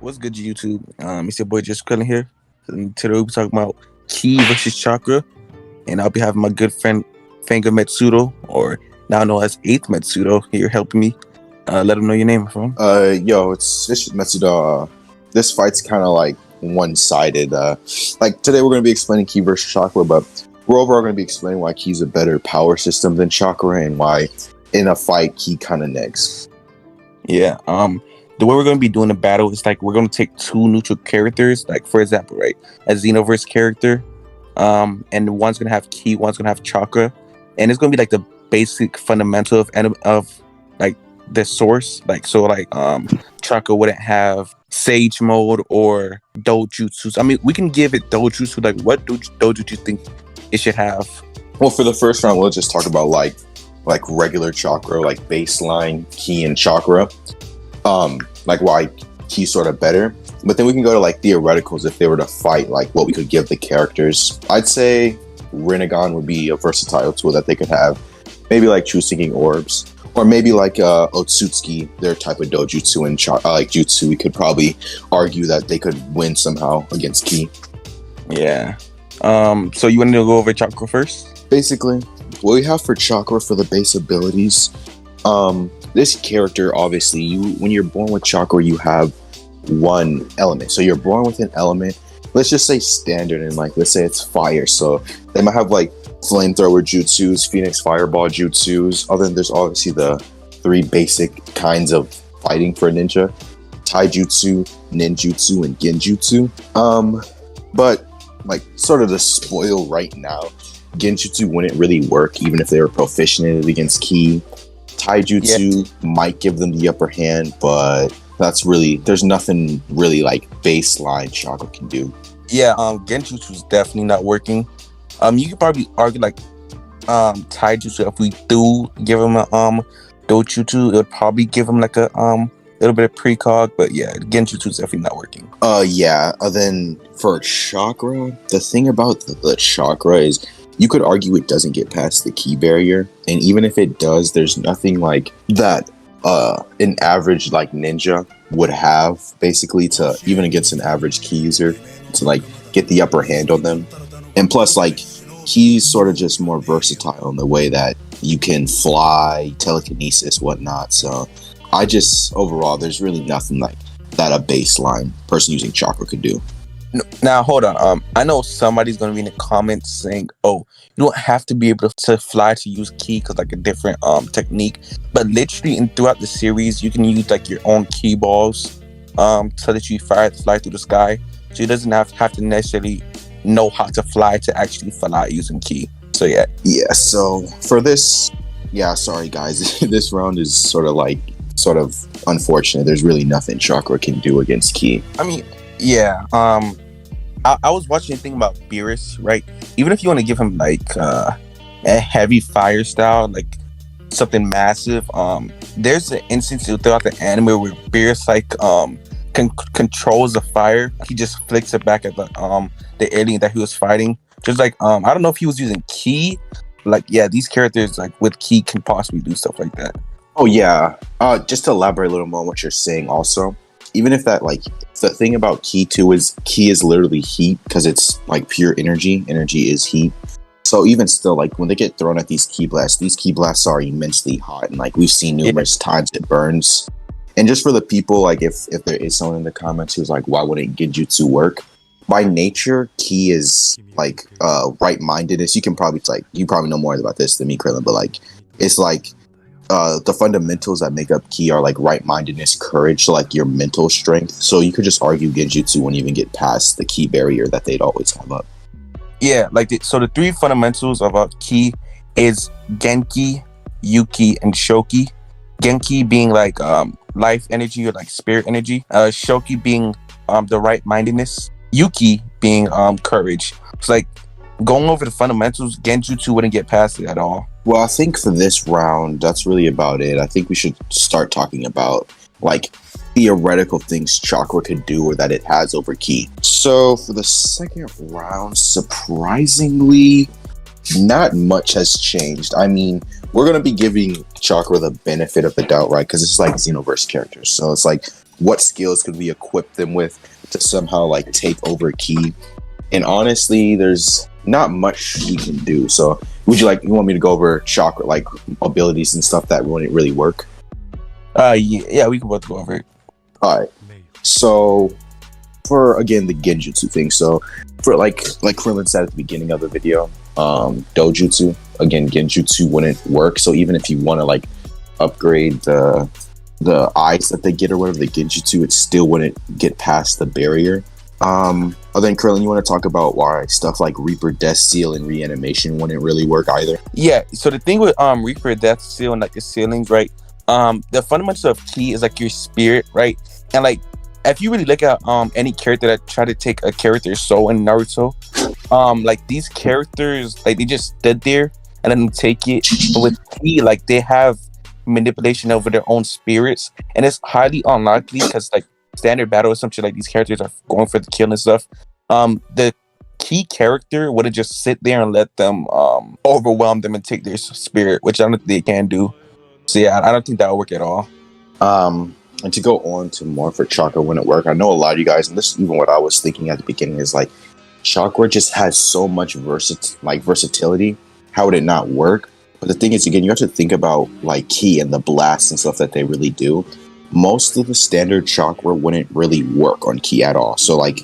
What's good, YouTube? It's your boy Just Krillin here. And today we'll be talking about Ki versus Chakra, and I'll be having my good friend Fanga Metsudo, or now known as 8th Metsudo, here helping me. Let him know your name, from. It's metsudo. This fight's kind of like one-sided. Like today we're going to be explaining Ki versus Chakra, but we're overall going to be explaining why Ki's a better power system than Chakra, and why in a fight Ki kind of negs. Yeah. The way we're going to be doing the battle is like we're going to take two neutral characters, like for example, right, a Xenoverse character, and one's going to have Ki, one's going to have Chakra, and it's going to be like the basic fundamental of like the source, Chakra wouldn't have Sage mode or Dojutsu. I mean, we can give it Dojutsu. Like, what Dojutsu do you think it should have? Well, for the first round, we'll just talk about like regular Chakra, like baseline Ki and Chakra. Like why Ki's sort of better, but then we can go to like theoreticals if they were to fight, like what we could give the characters. I'd say Rinnegan would be a versatile tool that they could have, maybe like true sinking orbs, or maybe like Otsutsuki, their type of dojutsu and like jutsu. We could probably argue that they could win somehow against Ki. Yeah. So you want to go over Chakra first? Basically, what we have for Chakra for the base abilities. This character, obviously, when you're born with Chakra, you have one element. So you're born with an element, let's just say standard, and like, let's say it's fire. So they might have like flamethrower jutsus, phoenix fireball jutsus. There's obviously the three basic kinds of fighting for a ninja: taijutsu, ninjutsu, and genjutsu. But like, sort of the spoil right now, genjutsu wouldn't really work even if they were proficient in it against Ki. Taijutsu might give them the upper hand, but there's nothing really like baseline Chakra can do. Yeah, Genjutsu is definitely not working. You could probably argue like Taijutsu, if we do give him a Dojutsu, it would probably give him like a little bit of precog, but yeah, Genjutsu is definitely not working. Then for Chakra, the thing about the Chakra is you could argue it doesn't get past the Ki barrier, and even if it does, there's nothing like that an average like ninja would have, basically, to even against an average Ki user, to like get the upper hand on them. And plus, like, Ki's sort of just more versatile in the way that you can fly, telekinesis, whatnot. So overall, there's really nothing like that a baseline person using Chakra could do. Now, hold on. I know somebody's going to be in the comments saying, oh, you don't have to be able to fly to use Ki because like a different technique. But literally throughout the series, you can use like your own Ki balls so that you fly through the sky. So you doesn't have to necessarily know how to fly to actually fly using Ki. So yeah. Yeah, so for this, sorry guys, this round is sort of unfortunate. There's really nothing Chakra can do against Ki. I mean, yeah, I was watching a thing about Beerus, right? Even if you want to give him like a heavy fire style, like something massive, there's an instance throughout the anime where Beerus like controls the fire. He just flicks it back at the alien that he was fighting. Just like I don't know if he was using Ki. Like, yeah, these characters like with Ki can possibly do stuff like that. Oh yeah. Just to elaborate a little more on what you're saying, also, even if that, like, the thing about Ki too is Ki is literally heat, because it's like pure energy. Energy is heat. So even still, like, when they get thrown at these Ki blasts are immensely hot, and like we've seen numerous times it burns. And just for the people, like, if there is someone in the comments who's like, why wouldn't Genjutsu work? By nature, Ki is like right-mindedness. You probably know more about this than me, Krillin, but like, it's like the fundamentals that make up Ki are like right-mindedness, courage, so like your mental strength. So you could just argue Genjutsu wouldn't even get past the Ki barrier that they'd always have up. Yeah, like so the three fundamentals of Ki is Genki, Yuki, and Shoki. Genki being like life energy or like spirit energy. Shoki being the right-mindedness. Yuki being courage. It's like going over the fundamentals, Genjutsu wouldn't get past it at all. Well, I think for this round, that's really about it. I think we should start talking about like theoretical things Chakra could do or that it has over Ki. So for the second round, surprisingly, not much has changed. I mean, we're going to be giving Chakra the benefit of the doubt, right? Because it's like Xenoverse characters. So it's like, what skills could we equip them with to somehow like take over Ki. And honestly, there's not much we can do. So you want me to go over chakra like abilities and stuff that wouldn't really work? Yeah, we can both go over it. All right. So for again the genjutsu thing, so for like Krillin said at the beginning of the video, dojutsu, again genjutsu wouldn't work. So even if you want to like upgrade the eyes that they get or whatever, the genjutsu, it still wouldn't get past the barrier. Then Krillin, you want to talk about why stuff like Reaper Death Seal and reanimation wouldn't really work either? Yeah, so the thing with Reaper Death Seal and like the ceilings, right? The fundamentals of Ki is like your spirit, right? And like if you really look at any character that try to take a character's soul in Naruto, like these characters, like they just stood there and then take it. But with Ki, like they have manipulation over their own spirits, and it's highly unlikely because like standard battle or some shit, like these characters are going for the kill and stuff. The Ki character wouldn't just sit there and let them overwhelm them and take their spirit, which I don't think they can do. So yeah, I don't think that would work at all. And to go on to more for chakra wouldn't work. I know a lot of you guys, and this is even what I was thinking at the beginning, is like chakra just has so much versatility. How would it not work? But the thing is, again, you have to think about like Ki and the blasts and stuff that they really do. Most of the standard chakra wouldn't really work on Ki at all. So like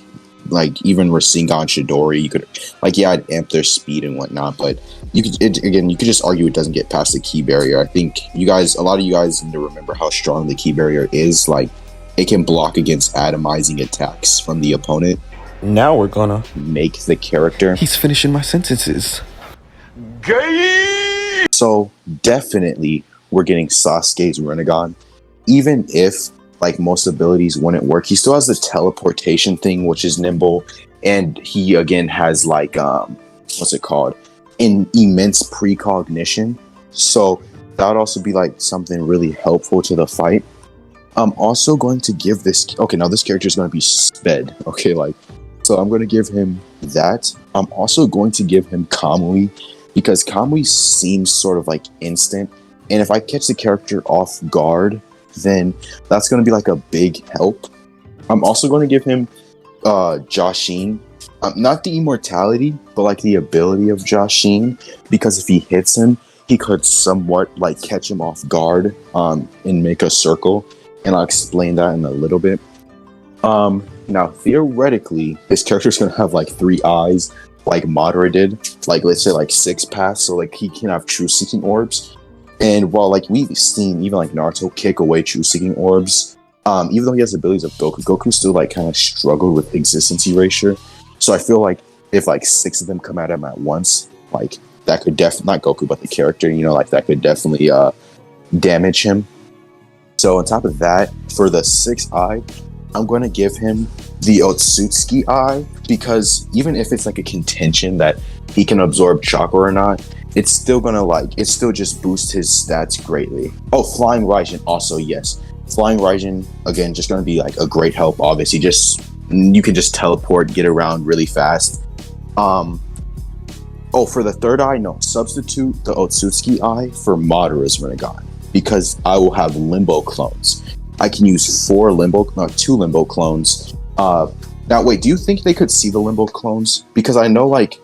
even Rasengan Chidori, you could I'd amp their speed and whatnot, but you could just argue it doesn't get past the Ki barrier. I think a lot of you guys need to remember how strong the Ki barrier is. Like it can block against atomizing attacks from the opponent. Now we're gonna make the character. He's finishing my sentences. Gay! So definitely we're getting Sasuke's Rinnegan. Even if like most abilities wouldn't work, he still has the teleportation thing, which is nimble, and he again has like what's it called? An immense precognition. So that would also be like something really helpful to the fight. I'm also going to give this character is going to be sped. Okay, so I'm going to give him that. I'm also going to give him Kamui, because Kamui seems sort of like instant, and if I catch the character off guard, then that's going to be like a big help. I'm also going to give him Jashin. Not the immortality, but like the ability of Jashin, because if he hits him, he could somewhat like catch him off guard and make a circle, and I'll explain that in a little bit. Now theoretically, this character is going to have like 3 eyes, like Madara did, like let's say like 6 paths, so like he can have true seeking orbs. And while like we've seen even like Naruto kick away true seeking orbs, even though he has the abilities of Goku still like kind of struggled with existence erasure. So I feel like if like 6 of them come at him at once, like that could not Goku but the character, like that could definitely damage him. So on top of that, for the 6th eye, I'm going to give him the Otsutsuki eye, because even if it's like a contention that he can absorb chakra or not, it's still just boost his stats greatly. Oh, Flying Raijin also, yes. Flying Raijin, again, just going to be like a great help, obviously. You can just teleport, get around really fast. For the 3rd eye, no. Substitute the Otsutsuki eye for Madara's Rinnegan, because I will have Limbo clones. I can use 2 Limbo clones. Now, wait, do you think they could see the Limbo clones? Because I know, like,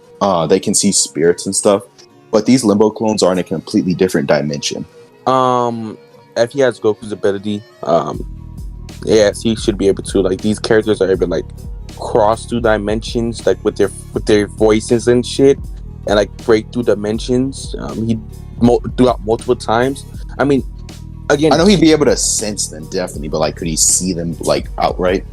they can see spirits and stuff, but these Limbo clones are in a completely different dimension. If he has Goku's ability, yes, he should be able to. Like, these characters are able to, like, cross through dimensions, like, with their voices and shit, and, like, break through dimensions. He do it multiple times. I mean, again, I know he'd be able to sense them, definitely, but, like, could he see them, like, outright?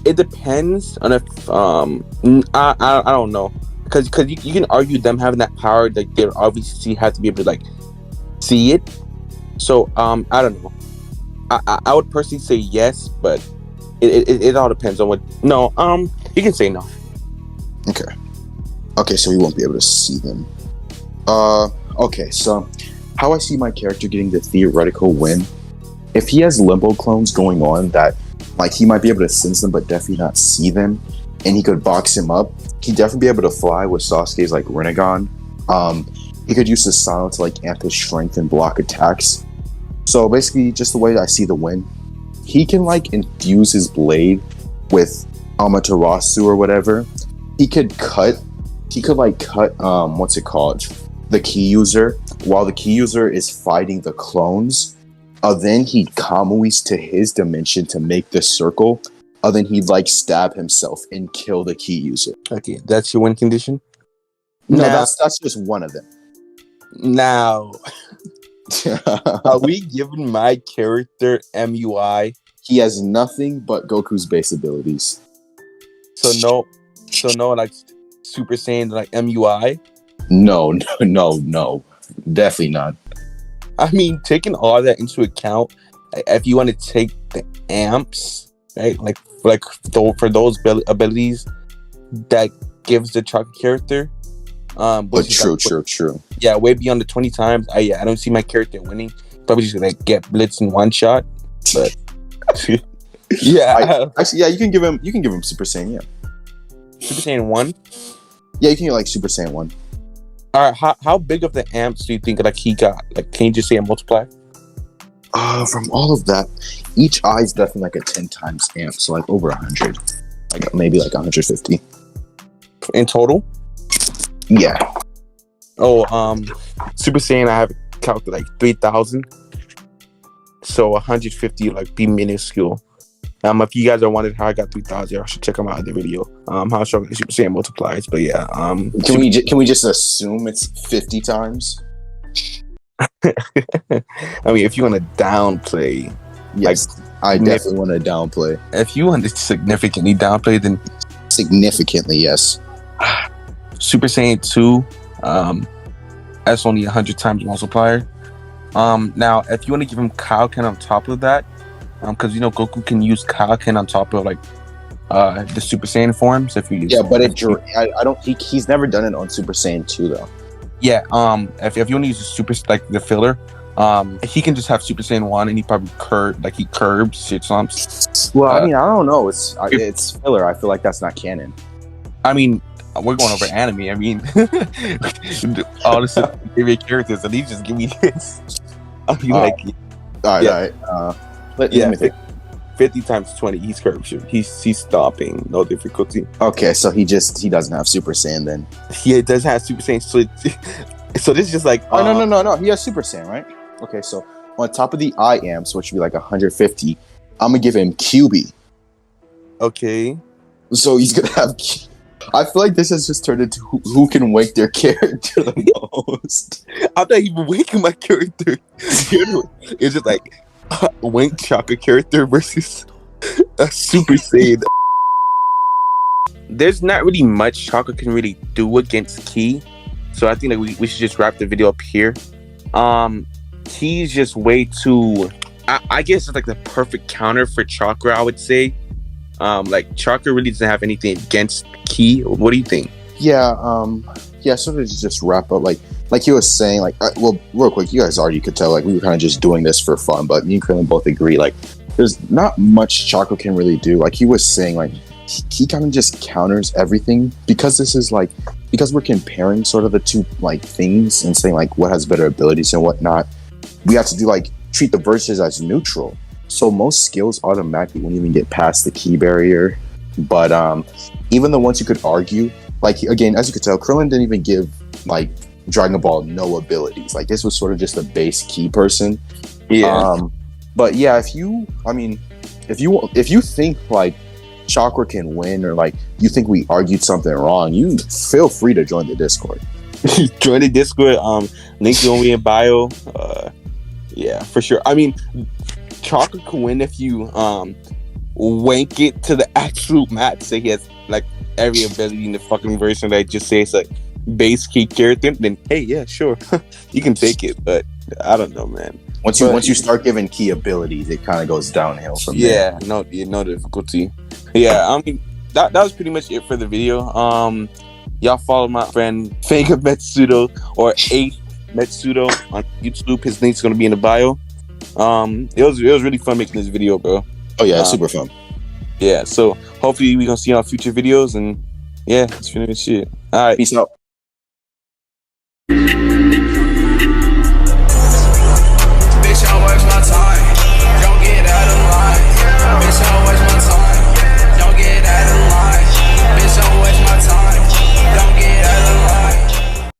It depends on if I don't know, because you can argue them having that power, like they obviously have to be able to like see it. So I don't know. I would personally say yes, but it all depends on what. No, you can say no. Okay, so he won't be able to see them. Okay, so how I see my character getting the theoretical win, if he has Limbo clones going on that, like, he might be able to sense them but definitely not see them, and he could box him up, he'd definitely be able to fly with Sasuke's like Rinnegan. He could use his silence to like amp his strength and block attacks. So basically, just the way I see the win, he can like infuse his blade with Amaterasu or whatever. He could cut what's it called? The key user while the key user is fighting the clones. Then he'd Kamui's to his dimension to make the circle. Then he'd like stab himself and kill the key user. Okay, that's your win condition? No, Now- that's just one of them. Now, are we giving my character MUI? He has nothing but Goku's base abilities. So no, like Super Saiyan like MUI. No, definitely not. I mean, taking all that into account, if you want to take the amps, right, like for those abilities that gives the chakra character, But true. Yeah, way beyond the 20 times. I don't see my character winning. Probably just gonna get blitz in one shot. But yeah, actually, yeah, you can give him Super Saiyan. Yeah, Super Saiyan 1. yeah, you can get like Super Saiyan 1. All right, how big of the amps do you think like he got? Like, can you just say a multiply? From all of that, each eye is definitely like a 10 times amp, so like over 100, like maybe like 150 in total. Yeah. Oh, Super Saiyan, I have it calculated like 3,000. So 150 like be minuscule. If you guys are wondering how I got 3,000, I should check out my other video. How strong the Super Saiyan multiplies. But yeah, can we just assume it's 50 times? I mean, if you want to downplay, yes, like, I definitely want to downplay. If you want to significantly downplay, then significantly, yes. Super Saiyan 2, that's only 100 times multiplier. Now, if you want to give him Kaioken on top of that, because Goku can use Kaioken on top of like the Super Saiyan forms. If you use but I don't. He's never done it on Super Saiyan 2 though. Yeah. If you want to use the super like the filler, he can just have Super Saiyan 1 and he probably curbs shit slumps. Well, I mean, I don't know. It's filler. I feel like that's not canon. I mean, we're going over anime. I mean, all the favorite characters, and he just give me this. I mean, all right. Let me think. 50 times 20. He's curved. He's stopping. No difficulty. Okay, so he doesn't have Super Saiyan then. He does have Super Saiyan. So this is just like. No. He has Super Saiyan, right? Okay, so on top of the I amps, which would be like 150, I'm gonna give him QB. Okay. So he's gonna have. I feel like this has just turned into who can wake their character the most. I'm not even waking my character. It's just like Wink Chakra character versus a Super Saiyan. There's not really much Chakra can really do against Ki, so I think that we should just wrap the video up here. Ki's just way too. I guess it's like the perfect counter for Chakra. I would say. Like Chakra really doesn't have anything against Ki. What do you think? Yeah, sort of just wrap up like he was saying, like, well, real quick, you guys already could tell, like, we were kind of just doing this for fun, but me and Krillin both agree, like, there's not much Chakra can really do. Like he was saying, like, he kind of just counters everything because because we're comparing sort of the two, like, things and saying, like, what has better abilities and whatnot. We have to do, like, treat the verses as neutral. So most skills automatically won't even get past the Ki barrier. But even the ones you could argue, like, again, as you could tell, Krillin didn't even give, like, Dragon Ball no abilities. Like, this was sort of just a base Ki person. Yeah. But yeah, if you think like Chakra can win, or like you think we argued something wrong, you feel free to join the Discord. Join the Discord. Link will be in bio. Yeah, for sure. I mean, Chakra can win if you wank it to the absolute max. Say he has like every ability in the fucking version that I just say it's like base Ki character. Then hey, yeah, sure, you can take it. But I don't know, man. Once you start giving Ki abilities, it kind of goes downhill from there. No difficulty. Yeah, I mean that was pretty much it for the video. Y'all follow my friend Fanga Metsudo or 8th Metsudo on YouTube. His link's gonna be in the bio. It was really fun making this video, bro. Oh yeah, super fun. Yeah, so hopefully we gonna see you on future videos, and yeah, let's finish shit. All right, peace out.